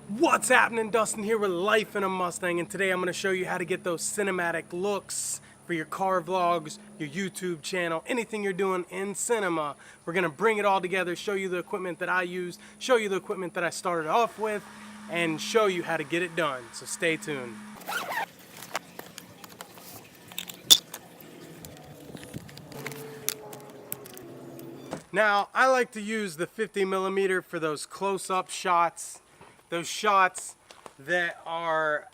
What's happening? Dustin here with Life in a Mustang, and today I'm going to show you how to get those cinematic looks for your car vlogs, your YouTube channel, anything you're doing in cinema. We're going to bring it all together, show you the equipment that I use, show you the equipment that I started off with, and show you how to get it done. So stay tuned. Now, I like to use the 50mm for those close-up shots, those shots that are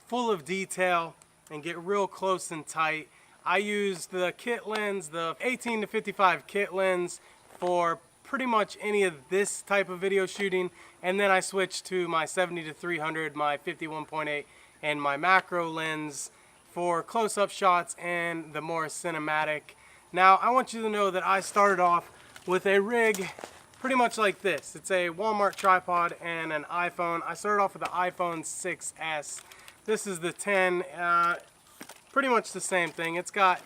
full of detail and get real close and tight. I use the kit lens, the 18 to 55 kit lens for pretty much any of this type of video shooting, and then I switch to my 70 to 300, my 51.8, and my macro lens for close-up shots and the more cinematic. Now, I want you to know that I started off with a rig pretty much like this. It's a Walmart tripod and an iPhone. I started off with the iPhone 6S. This is the 10, pretty much the same thing. It's got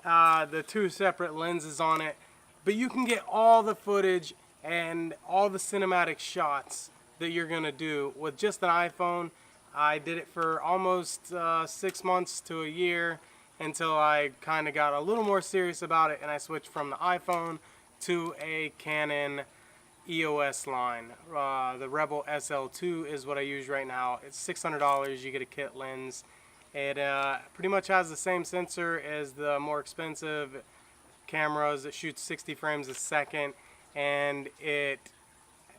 the two separate lenses on it, but you can get all the footage and all the cinematic shots that you're gonna do with just an iPhone. I did it for almost 6 months to a year until I kind of got a little more serious about it, and I switched from the iPhone to a Canon EOS line. The Rebel SL2 is what I use right now. It's $600. You get a kit lens. It pretty much has the same sensor as the more expensive cameras. It shoots 60 frames a second, and it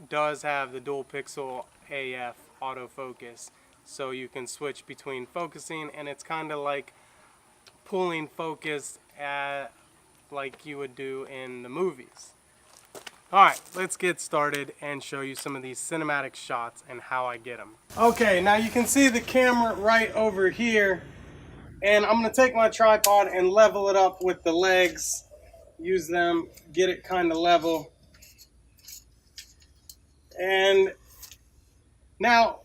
does have the dual pixel AF autofocus, so you can switch between focusing, and it's kind of like pulling focus like you would do in the movies. Alright, let's get started and show you some of these cinematic shots and how I get them. Okay, now you can see the camera right over here, and I'm going to take my tripod and level it up with the legs, use them, get it kind of level. And now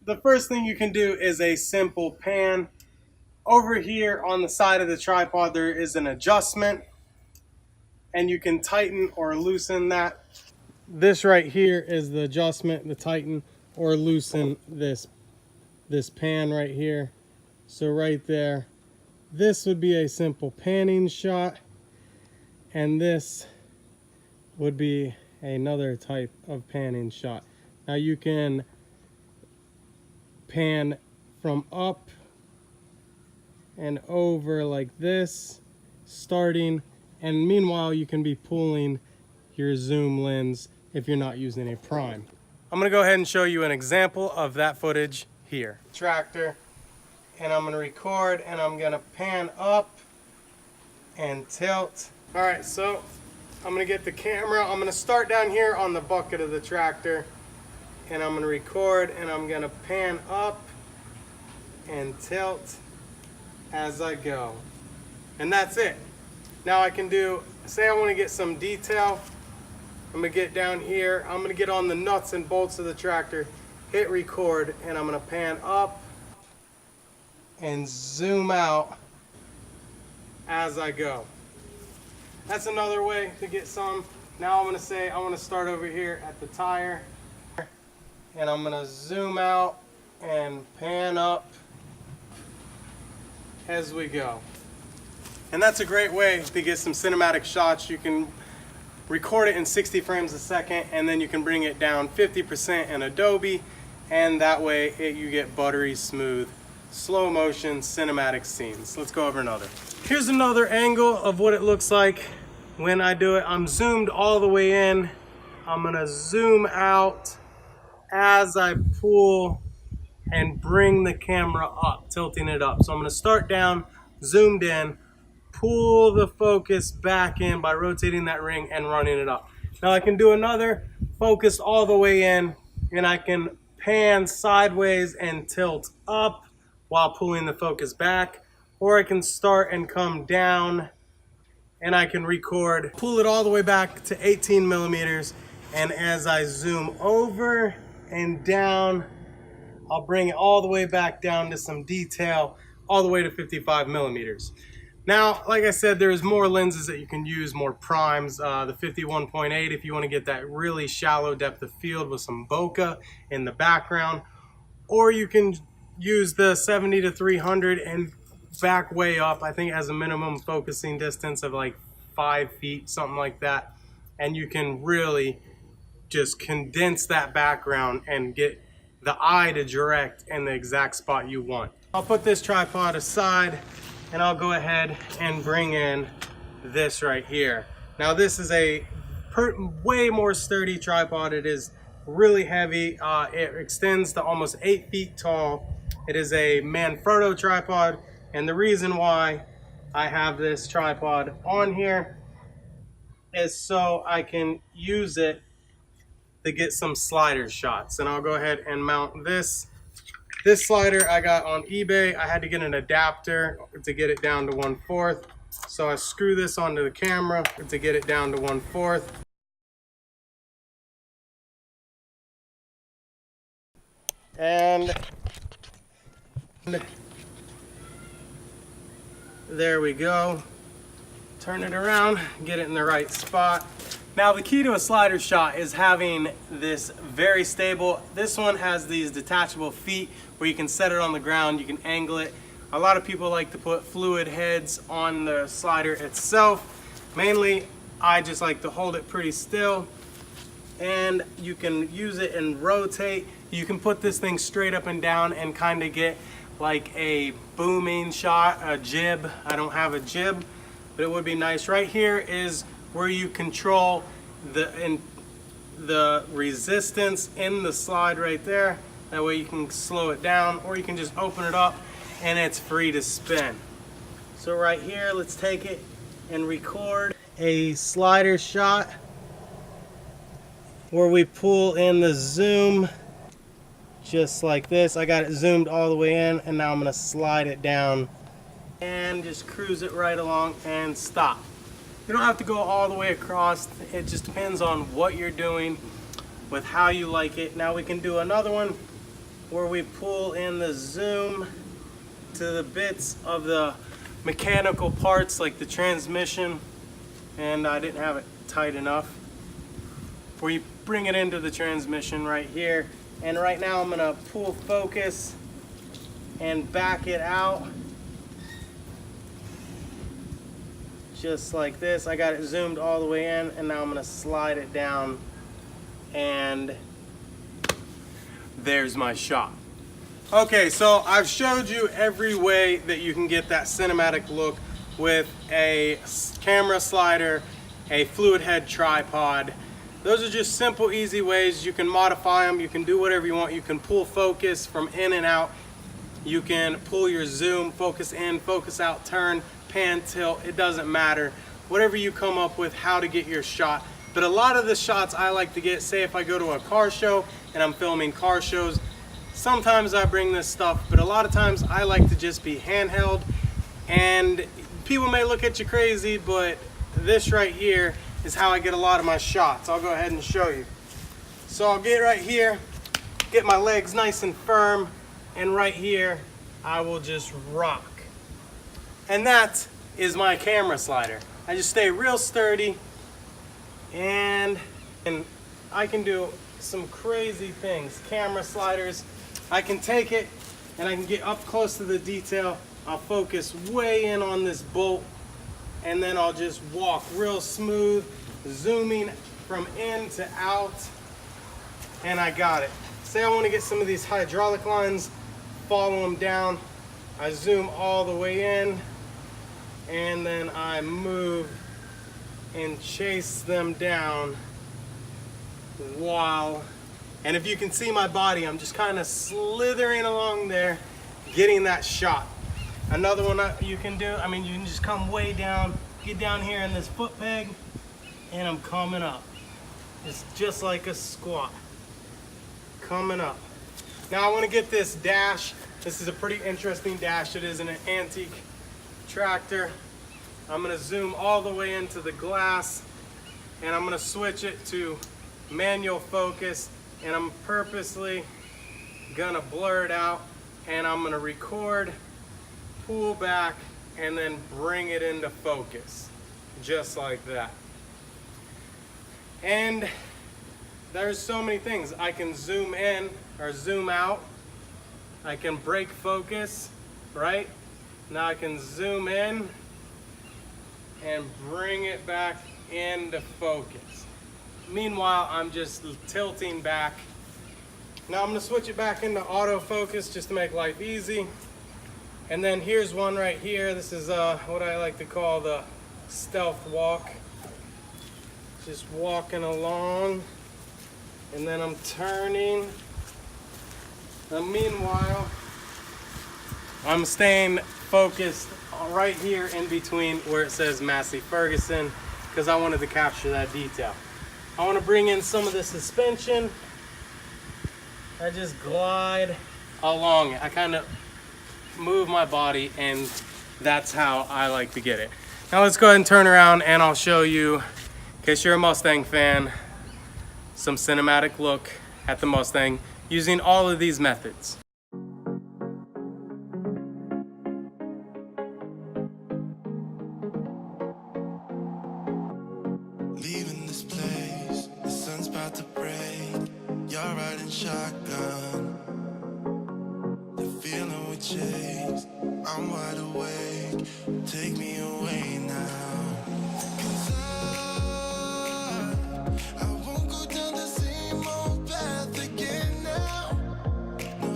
the first thing you can do is a simple pan. Over here on the side of the tripod there is an adjustment, and you can tighten or loosen that. This right here is the adjustment, the tighten or loosen this pan right here. So right there, this would be a simple panning shot, and this would be another type of panning shot. Now you can pan from up and over like this, starting, and meanwhile you can be pulling your zoom lens if you're not using a prime. I'm gonna go ahead and show you an example of that footage here. Tractor, and I'm gonna record, and I'm gonna pan up and tilt. All right, so I'm gonna get the camera. I'm gonna start down here on the bucket of the tractor, and I'm gonna record, and I'm gonna pan up and tilt as I go, and that's it. Now I can do, say I want to get some detail, I'm gonna get down here, I'm gonna get on the nuts and bolts of the tractor, hit record, and I'm gonna pan up and zoom out as I go. That's another way to get some. Now I'm gonna say I want to start over here at the tire, and I'm gonna zoom out and pan up as we go. And that's a great way to get some cinematic shots. You can record it in 60 frames a second, and then you can bring it down 50% in Adobe, and that way you get buttery smooth, slow motion cinematic scenes. Let's go over another. Here's another angle of what it looks like when I do it. I'm zoomed all the way in. I'm gonna zoom out as I pull and bring the camera up, tilting it up. So I'm gonna start down, zoomed in, pull the focus back in by rotating that ring and running it up. Now I can do another focus all the way in, and I can pan sideways and tilt up while pulling the focus back, or I can start and come down, and I can record, pull it all the way back to 18mm, and as I zoom over and down, I'll bring it all the way back down to some detail, all the way to 55mm. Now, like I said, there's more lenses that you can use, more primes. The 51.8 if you want to get that really shallow depth of field with some bokeh in the background. Or you can use the 70 to 300 and back way up. I think it has a minimum focusing distance of like 5 feet, something like that. And you can really just condense that background and get the eye to direct in the exact spot you want. I'll put this tripod aside and I'll go ahead and bring in this right here. Now this is a way more sturdy tripod. It is really heavy. It extends to almost 8 feet tall. It is a Manfrotto tripod, and the reason why I have this tripod on here is so I can use it to get some slider shots. And I'll go ahead and mount this. This slider I got on eBay. I had to get an adapter to get it down to 1/4. So I screw this onto the camera to get it down to 1/4. And there we go. Turn it around, get it in the right spot. Now the key to a slider shot is having this very stable. This one has these detachable feet where you can set it on the ground, you can angle it. A lot of people like to put fluid heads on the slider itself. Mainly, I just like to hold it pretty still. And you can use it and rotate. You can put this thing straight up and down and kind of get like a booming shot, a jib. I don't have a jib, but it would be nice. Right here is where you control the resistance in the slide right there. That way you can slow it down, or you can just open it up and it's free to spin. So right here, let's take it and record a slider shot where we pull in the zoom just like this. I got it zoomed all the way in, and now I'm gonna slide it down and just cruise it right along and stop. You don't have to go all the way across. It just depends on what you're doing with how you like it. Now we can do another one where we pull in the zoom to the bits of the mechanical parts like the transmission, and I didn't have it tight enough, where you bring it into the transmission right here. And right now I'm gonna pull focus and back it out just like this. I got it zoomed all the way in, and now I'm gonna slide it down, and there's my shot. Okay, so I've showed you every way that you can get that cinematic look with a camera slider, a fluid head tripod. Those are just simple, easy ways. You can modify them. You can do whatever you want. You can pull focus from in and out. You can pull your zoom, focus in, focus out, turn, pan, tilt. It doesn't matter. Whatever you come up with, how to get your shot. But a lot of the shots I like to get, say if I go to a car show and I'm filming car shows, sometimes I bring this stuff, but a lot of times I like to just be handheld. And people may look at you crazy, but this right here is how I get a lot of my shots. I'll go ahead and show you. So I'll get right here, get my legs nice and firm, and right here I will just rock. And that is my camera slider. I just stay real sturdy, and I can do some crazy things. Camera sliders, I can take it and I can get up close to the detail. I'll focus way in on this bolt, and then I'll just walk real smooth, zooming from in to out, and I got it. Say I want to get some of these hydraulic lines, follow them down, I zoom all the way in, and then I move and chase them down and if you can see my body, I'm just kind of slithering along there, getting that shot. Another one you can do, you can just come way down, get down here in this foot peg, and I'm coming up. It's just like a squat, coming up. Now I want to get this dash. This is a pretty interesting dash. It is an antique tractor. I'm going to zoom all the way into the glass, and I'm going to switch it to manual focus, and I'm purposely going to blur it out, and I'm going to record, pull back, and then bring it into focus, just like that. And there's so many things. I can zoom in or zoom out. I can break focus, right? Now I can zoom in and bring it back into focus. Meanwhile, I'm just tilting back. Now I'm gonna switch it back into autofocus just to make life easy. And then here's one right here. This is what I like to call the stealth walk. Just walking along, and then I'm turning. Now meanwhile, I'm staying focused right here in between where it says Massey Ferguson, because I wanted to capture that detail. I want to bring in some of the suspension. I just glide along it. I kind of move my body, and that's how I like to get it. Now let's go ahead and turn around, and I'll show you, in case you're a Mustang fan, some cinematic look at the Mustang using all of these methods. Leaving this place, the sun's about to break. You're riding shotgun. The feeling we chase, I'm wide awake. Take me away now. 'Cause I won't go down the same old path again now. No,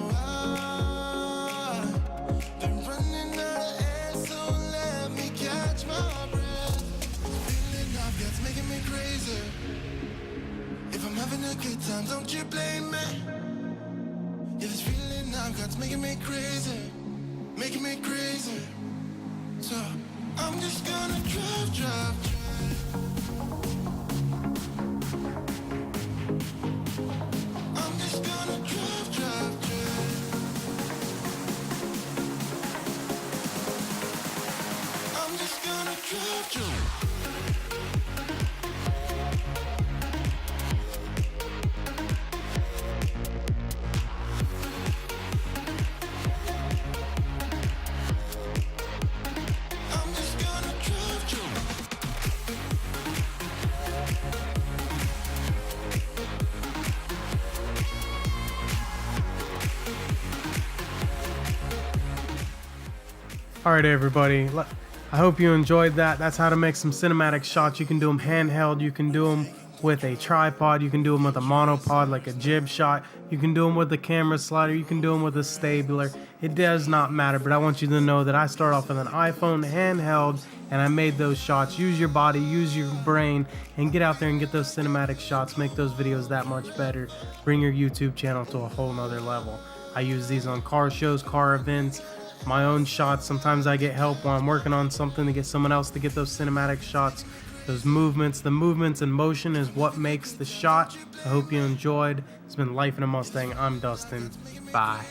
I've been running out of air, so let me catch my breath. Feeling I've got's making me crazy. If I'm having a good time, don't you blame me. Yeah, this feeling I've got's making me crazy, making me crazy. So I'm just gonna drive. I'm just gonna drive. I'm just gonna drive. I'm just gonna drive. All right, everybody. I hope you enjoyed that. That's how to make some cinematic shots. You can do them handheld. You can do them with a tripod. You can do them with a monopod, like a jib shot. You can do them with a camera slider. You can do them with a stabler. It does not matter, but I want you to know that I start off with an iPhone handheld, and I made those shots. Use your body, use your brain, and get out there and get those cinematic shots. Make those videos that much better. Bring your YouTube channel to a whole nother level. I use these on car shows, car events, my own shots. Sometimes I get help while I'm working on something to get someone else to get those cinematic shots. Those movements, the movements and motion is what makes the shot. I hope you enjoyed. It's been Life in a Mustang. I'm Dustin. Bye.